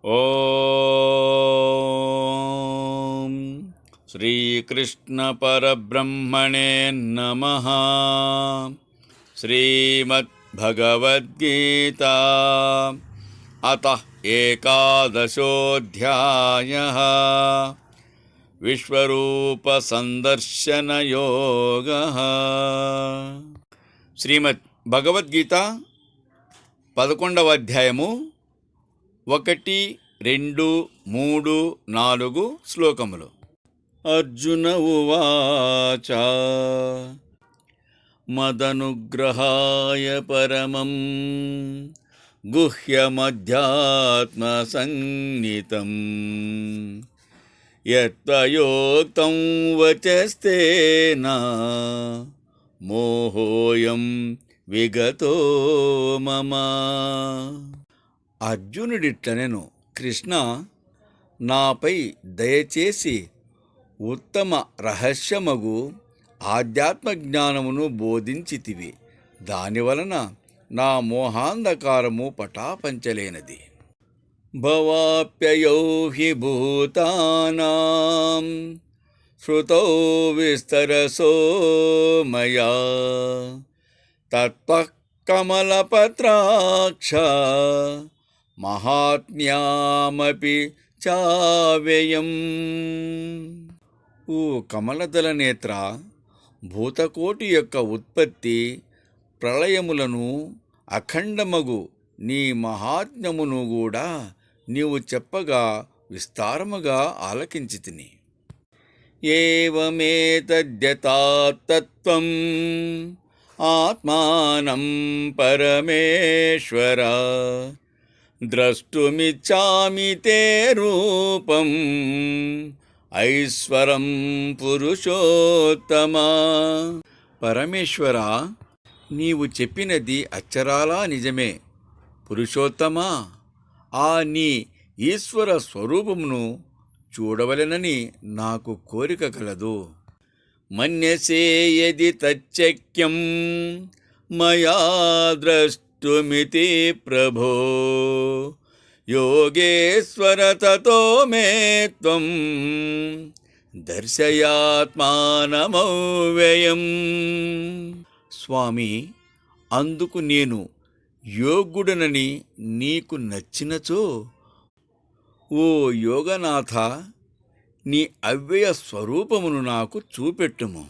ఓం శ్రీకృష్ణ పరబ్రహ్మణే నమః. శ్రీమద్భగవద్గీత అతః ఏకాదశోऽధ్యాయః. విశ్వరూప సందర్శన యోగః. శ్రీమద్ భగవద్గీత 11వ అధ్యాయము 1, 2, 3, 4 శ్లోకములు. అర్జున ఉవాచ మదనుగ్రహాయ పరమం గుహ్యమధ్యాత్మ సంజ్ఞితం యత్త్వయోక్తం వచస్తేన మోహోయం విగతో మమ. అర్జునుడిట్లనెను, కృష్ణ, నాపై దయచేసి ఉత్తమ రహస్యమగు ఆధ్యాత్మ జ్ఞానమును బోధించితివి. దానివలన నా మోహాంధకారము పటాపంచలేనది. భవాప్యయౌ హి భూతానాం శ్రుతౌ విస్తరసో మయా తత్వః కమలపత్రాక్ష మహాత్మ్యామపి చావ్యయం. ఓ కమలదళ నేత్ర, భూతకోటి యొక్క ఉత్పత్తి ప్రళయములను అఖండమగు నీ మహాత్మ్యమును కూడా నీవు చెప్పగా విస్తారముగా ఆలకించితిని. ఏవమేతద్యథాతత్వం ఆత్మానం పరమేశ్వర ద్రష్టుమిచ్ఛామి తే రూపం ఐశ్వరం పురుషోత్తమ. పరమేశ్వర, నీవు చెప్పినది అక్షరాలా నిజమే. పురుషోత్తమా, ఆ నీ ఈశ్వర స్వరూపమును చూడవలెనని నాకు కోరిక కలదు. మన్యసే యది తచ్చక్యం మయా ద్రష్టుమితి ప్రభో యోగేశ్వర తతో మే త్వం దర్శయాత్మానమవ్యయం. స్వామి, అందుకు నేను యోగ్యుడనని నీకు నచ్చినచో ఓ యోగనాథ, నీ అవ్యయ స్వరూపమును నాకు చూపెట్టుము.